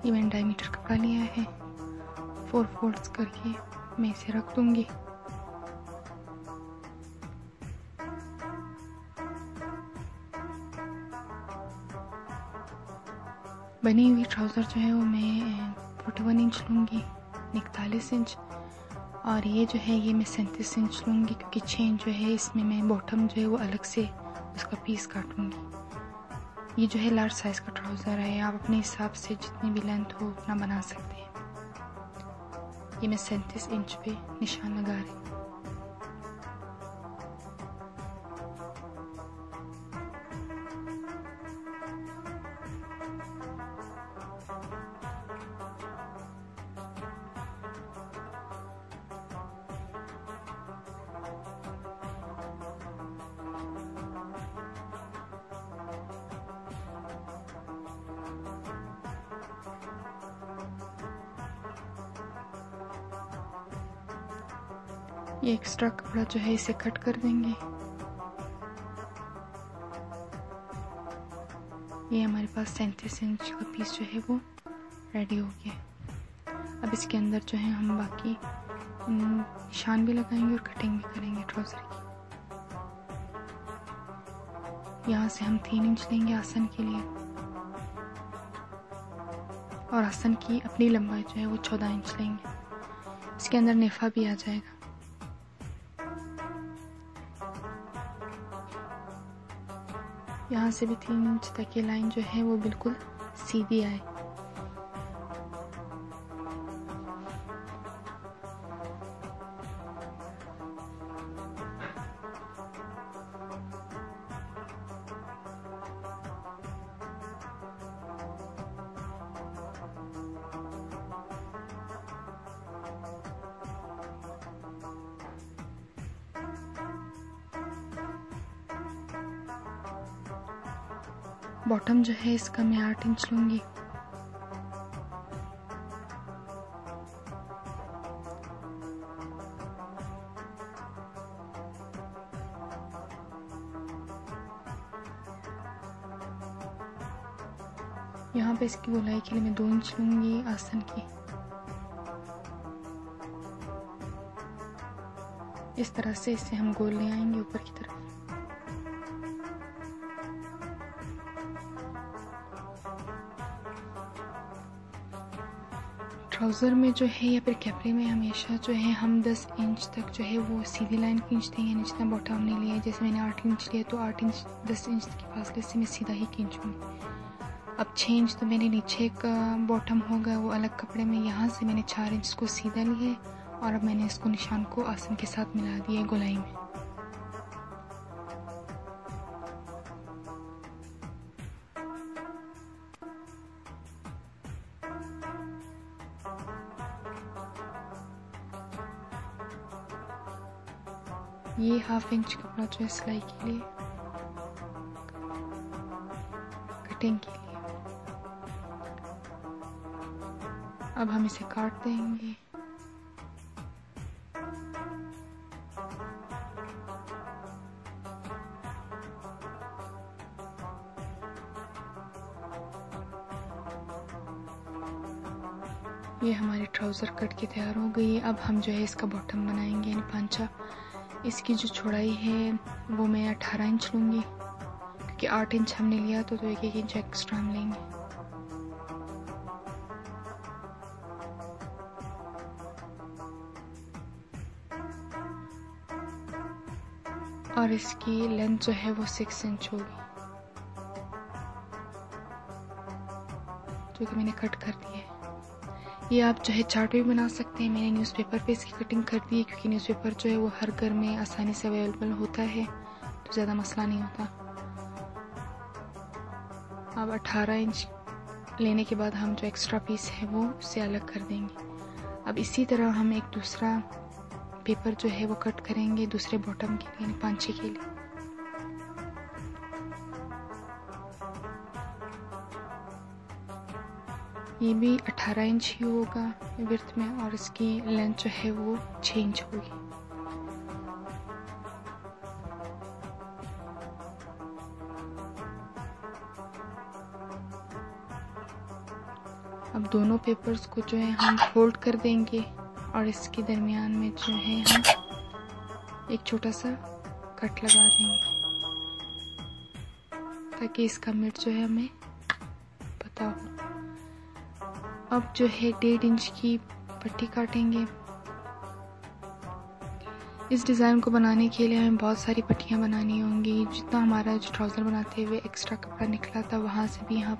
ये मैंने डायमीटर कपड़ा लिया है, 4 फोल्ड्स करके मैं इसे रख दूंगी। बनी हुई ट्राउज़र जो है वो मैं 41 इंच लूँगी, 41 इंच, और ये जो है ये मैं 37 इंच लूँगी, क्योंकि चेन जो है इसमें मैं बॉटम जो है वो अलग से उसका पीस काटूँगी। ये जो है लार्ज साइज़ का ट्राउज़र है, आप अपने हिसाब से जितनी भी लेंथ हो उतना बना सकते हैं। ये मैं 37 इंच पे निशान लगा रही हूँ। ये एक्स्ट्रा कपड़ा जो है इसे कट कर देंगे। ये हमारे पास 37 इंच का पीस जो है वो रेडी हो गया। अब इसके अंदर जो है हम बाकी निशान भी लगाएंगे और कटिंग भी करेंगे ट्राउज़र की। यहाँ से हम 3 इंच लेंगे आसन के लिए, और आसन की अपनी लंबाई जो है वो 14 इंच लेंगे। इसके अंदर नेफा भी आ जाएगा। यहाँ से भी 3 इंच तक ये लाइन जो है वो बिल्कुल सीधी आए। बॉटम जो है इसका मैं 8 इंच लूँगी। यहाँ पे इसकी गोलाई के लिए मैं 2 इंच लूँगी आसन की। इस तरह से इसे हम गोल ले आएंगे ऊपर की तरफ। ट्राउज़र में जो है या फिर कैपरी में हमेशा जो है हम 10 इंच तक जो है वो सीधी लाइन खींचते हैं, जितना बॉटम हमने लिया है। जैसे मैंने 8 इंच लिया तो 8 इंच 10 इंच के फासले से मैं सीधा ही खींचूँगी। अब 6 इंच तो मेरे नीचे का बॉटम होगा वो अलग कपड़े में, यहाँ से मैंने 4 इंच को सीधा लिया है और अब मैंने इसको निशान को आसन के साथ मिला दिया है गोलाई में। ये 1/2 इंच कपड़ा जो है सिलाई के लिए, कटिंग के लिए। अब हम इसे काट देंगे। ये हमारी ट्राउज़र कट के तैयार हो गई है। अब हम जो है इसका बॉटम बनाएंगे, यानी पांचा। इसकी जो चौड़ाई है वो मैं 18 इंच लूँगी, क्योंकि 8 इंच हमने लिया तो 1-1 इंच एक्स्ट्रा हम लेंगे। और इसकी लेंथ जो है वो 6 इंच होगी, जो कि मैंने कट कर दिया है। ये आप जो है चार्ट भी बना सकते हैं। मैंने न्यूज़पेपर पे इसकी कटिंग कर दी है, क्योंकि न्यूज़पेपर जो है वो हर घर में आसानी से अवेलेबल होता है, तो ज़्यादा मसला नहीं होता। अब 18 इंच लेने के बाद हम जो एक्स्ट्रा पीस है वो उससे अलग कर देंगे। अब इसी तरह हम एक दूसरा पेपर जो है वो कट करेंगे दूसरे बॉटम के लिए, यानी पांचे के लिए। ये भी 18 इंच ही होगा विड्थ में, और इसकी लेंथ जो है वो 6 इंच होगी। अब दोनों पेपर्स को जो है हम फोल्ड कर देंगे और इसके दरमियान में जो है हम एक छोटा सा कट लगा देंगे ताकि इसका मिड जो है हमें पता हो। अब जो है 1.5 इंच की पट्टी काटेंगे। इस डिज़ाइन को बनाने के लिए हमें बहुत सारी पट्टियाँ बनानी होंगी। जितना हमारा जो ट्राउज़र बनाते हुए एक्स्ट्रा कपड़ा निकला था वहाँ से भी हम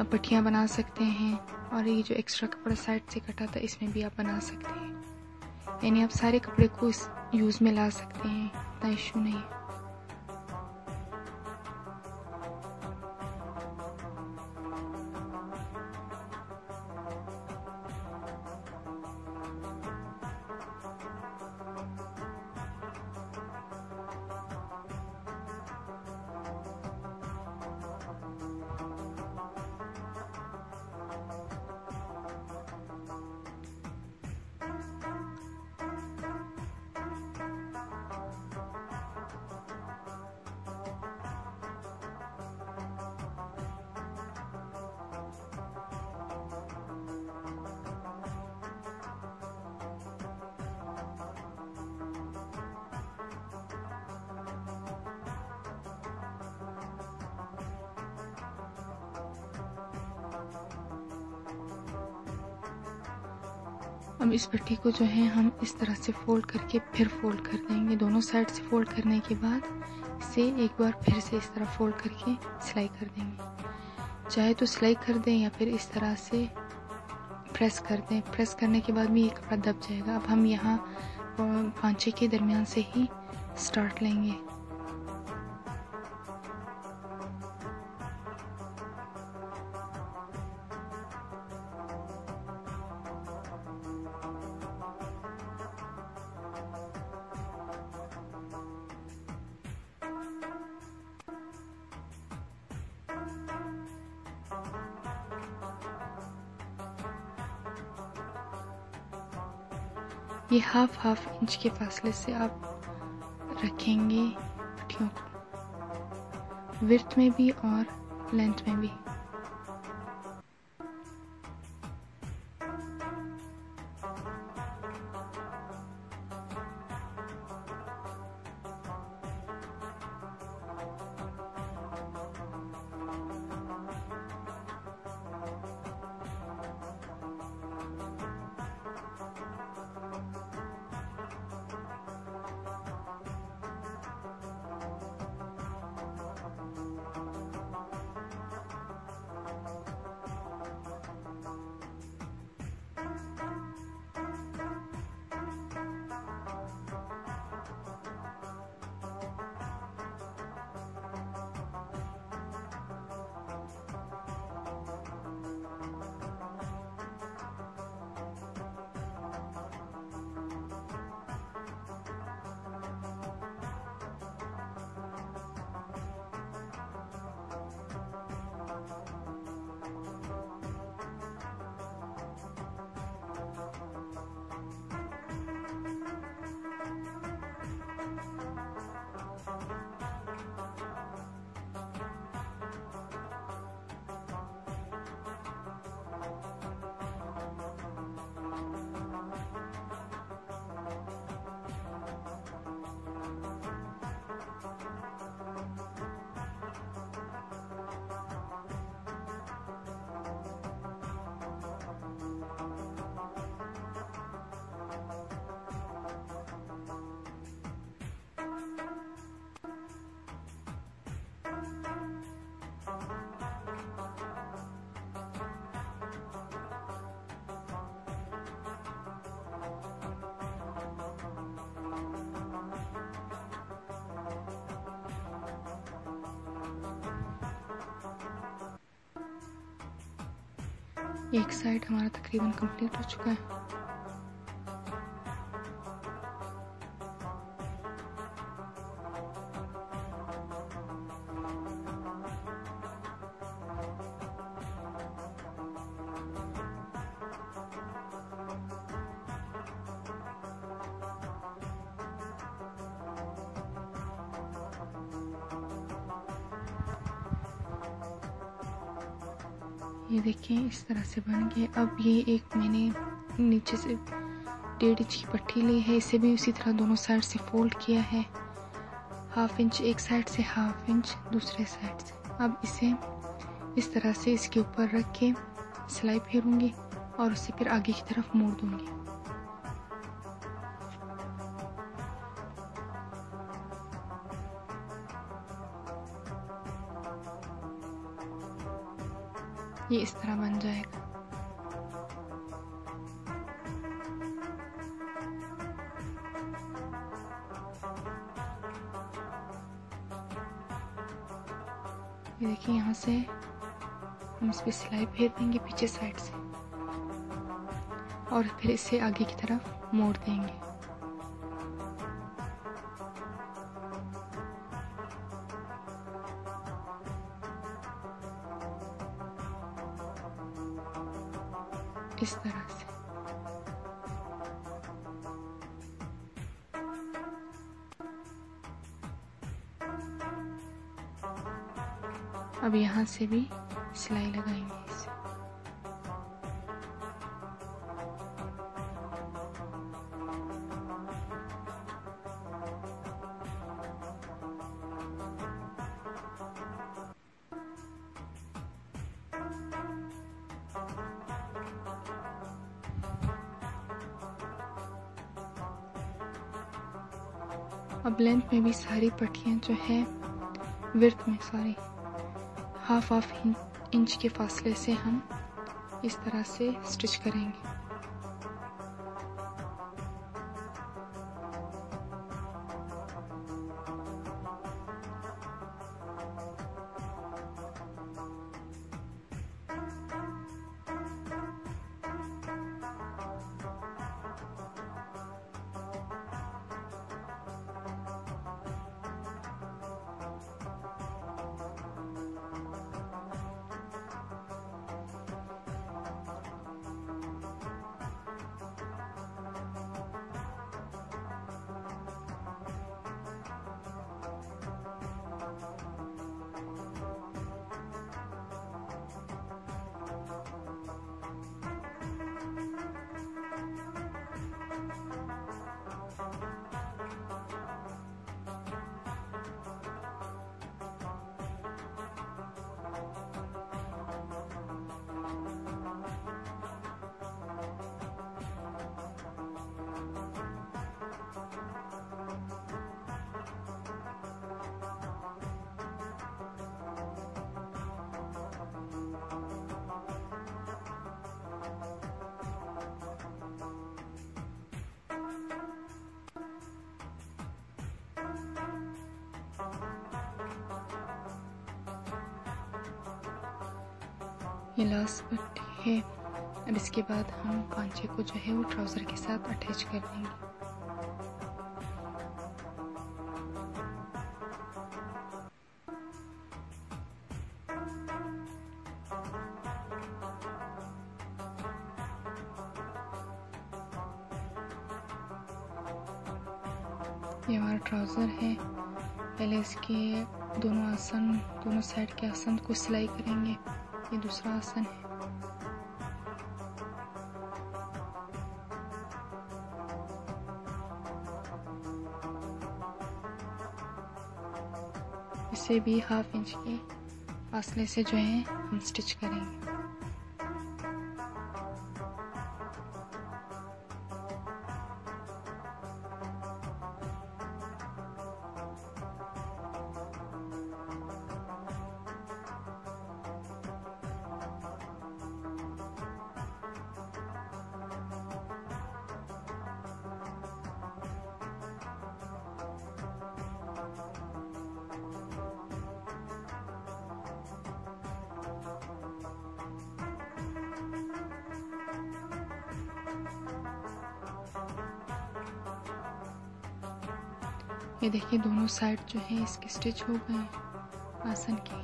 पट्टियाँ बना सकते हैं, और ये जो एक्स्ट्रा कपड़ा साइड से कटा था इसमें भी आप बना सकते हैं। यानी आप सारे कपड़े को इस यूज़ में ला सकते हैं, इतना इशू नहीं है। अब इस पट्टी को जो है हम इस तरह से फोल्ड करके फिर फोल्ड कर देंगे। दोनों साइड से फोल्ड करने के बाद इसे एक बार फिर से इस तरह फोल्ड करके सिलाई कर देंगे। चाहे तो सिलाई कर दें या फिर इस तरह से प्रेस कर दें। प्रेस करने के बाद भी ये कपड़ा दब जाएगा। अब हम यहाँ पांचे के दरमियान से ही स्टार्ट लेंगे। ये हाफ इंच के फासले से आप रखेंगे पट्टियों को, विड्थ में भी और लेंथ में भी। एक साइड हमारा तकरीबन कंप्लीट हो चुका है। ये देखिए इस तरह से बन गए। अब ये एक मैंने नीचे से 1.5 इंच की पट्टी ली है, इसे भी उसी तरह दोनों साइड से फोल्ड किया है, 1/2 इंच एक साइड से, 1/2 इंच दूसरे साइड से। अब इसे इस तरह से इसके ऊपर रख के सिलाई फेरूंगी और उसे फिर आगे की तरफ मोड़ दूंगी। ये इस तरह बन जाएगा। ये देखिए यहाँ से हम इस पे सिलाई फेर देंगे पीछे साइड से और फिर इसे आगे की तरफ मोड़ देंगे। इस तरह से अब यहाँ से भी सिलाई लगाएंगे इसे। अब लेंथ में भी सारी पट्टियाँ जो है विड्थ में सारी 1/2 इंच के फासले से हम इस तरह से स्टिच करेंगे। ये लास्ट पट्टी है। अब इसके बाद हम कांचे को जो है वो ट्राउज़र के साथ अटैच कर देंगे। ये हमारा ट्राउज़र है। पहले इसके दोनों साइड के आसन को सिलाई करेंगे। ये दूसरा आसन है। इसे भी 1/2 इंच के फासले से जो है हम स्टिच करेंगे। ये देखिए दोनों साइड जो है इसके स्टिच हो गए आसन के।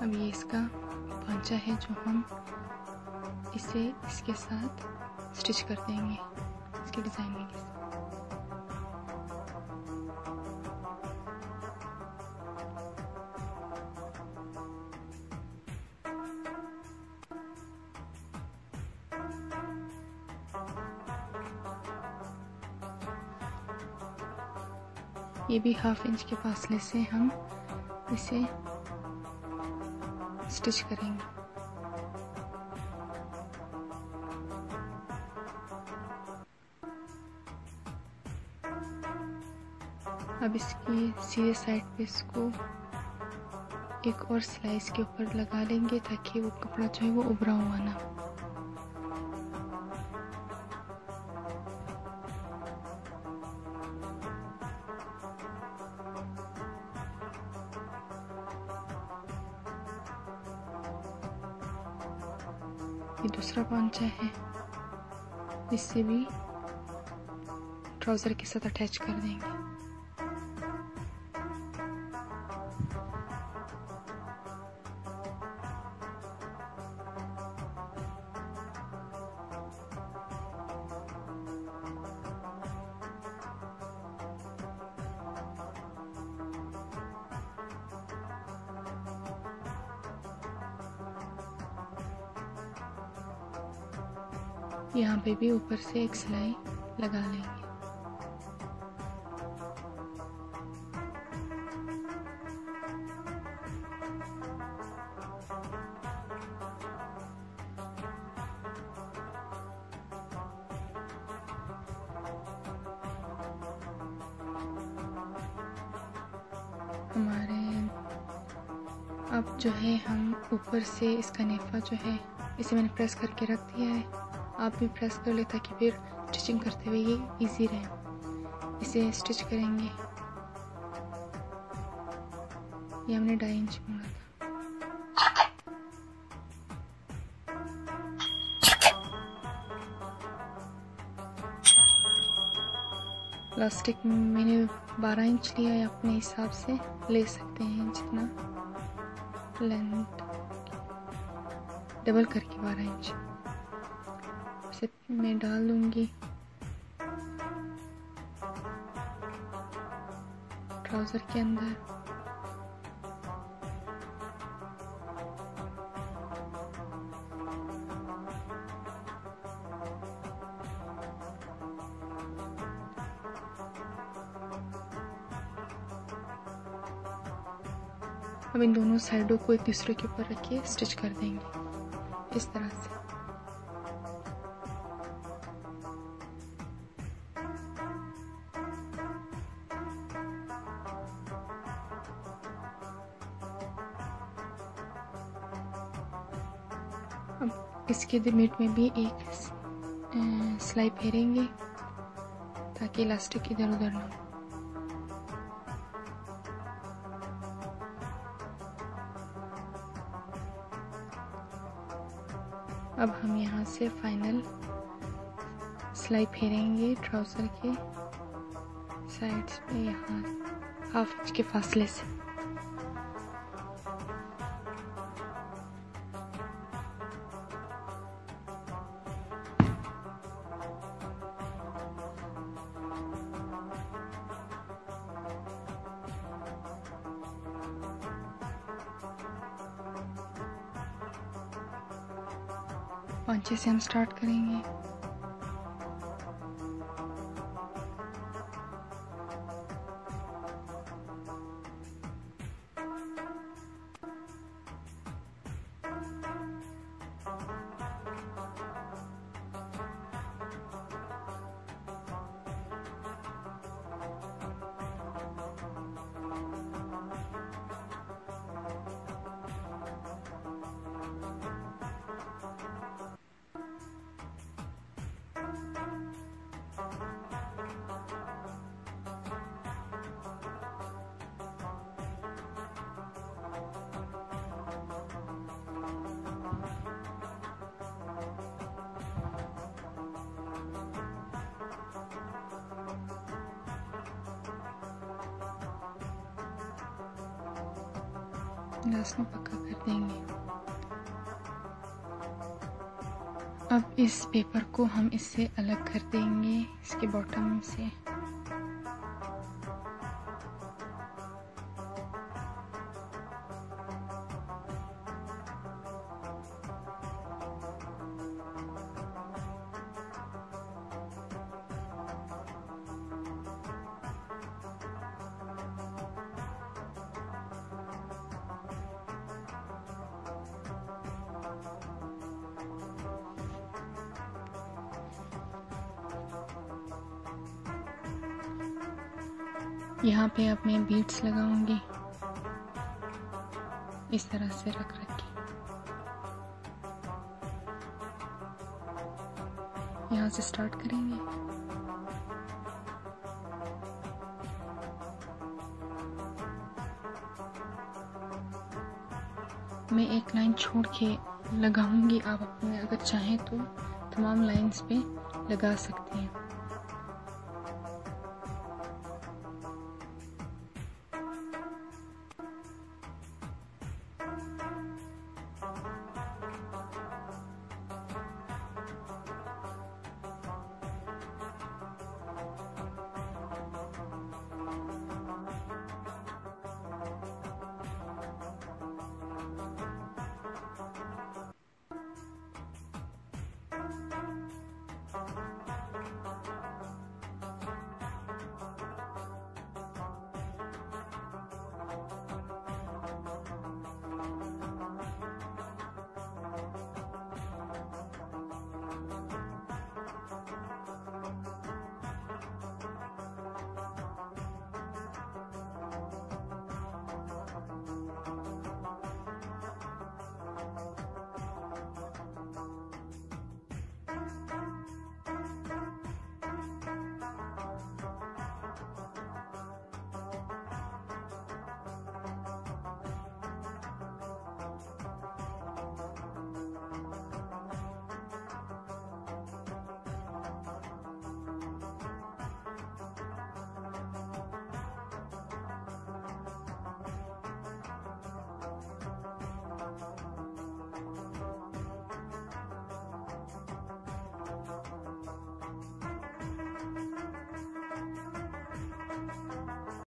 अब ये इसका पांचा है जो हम इसे इसके साथ स्टिच कर देंगे इसके डिजाइनिंग के साथ। ये भी 1/2 इंच के फासले से हम इसे स्टिच करेंगे। अब इसकी सीधे साइड पे इसको एक और सिलाई इसके ऊपर लगा लेंगे ताकि वो कपड़ा जो है वो उभरा हुआ ना। ये दूसरा पोंचा है, इससे भी ट्राउज़र के साथ अटैच कर देंगे। यहाँ पे भी ऊपर से एक सिलाई लगा लेंगे। हमारे अब जो है हम ऊपर से इसका नेफा जो है इसे मैंने प्रेस करके रख दिया है। आप भी प्रेस कर ले ताकि फिर स्टिचिंग करते हुए ये इजी रहे। इसे स्टिच करेंगे। ये हमने 2.5 इंच मोड़ा था। इलास्टिक मैंने 12 इंच लिया है, अपने हिसाब से ले सकते हैं जितना लेंथ, डबल करके 12 इंच से मैं डाल दूंगी ट्राउज़र के अंदर। अब इन दोनों साइडों को एक दूसरे के ऊपर रखिए स्टिच कर देंगे इस तरह से। अब इसके मिड में भी एक सिलाई फेरेंगे ताकि इलास्टिक इधर उधर ना हो। अब हम यहाँ से फाइनल सिलाई फेरेंगे ट्राउज़र के साइड्स पे, यहाँ 1/2 इंच के फासले से। पोंचे से हम स्टार्ट करेंगे। लास्ट में पक्का कर देंगे। अब इस पेपर को हम इससे अलग कर देंगे, इसके बॉटम से। यहाँ पे अब मैं बीड्स लगाऊंगी इस तरह से रख के। यहाँ से स्टार्ट करेंगे। मैं एक लाइन छोड़ के लगाऊंगी। आप अपने अगर चाहें तो तमाम लाइंस पे लगा सकते हैं।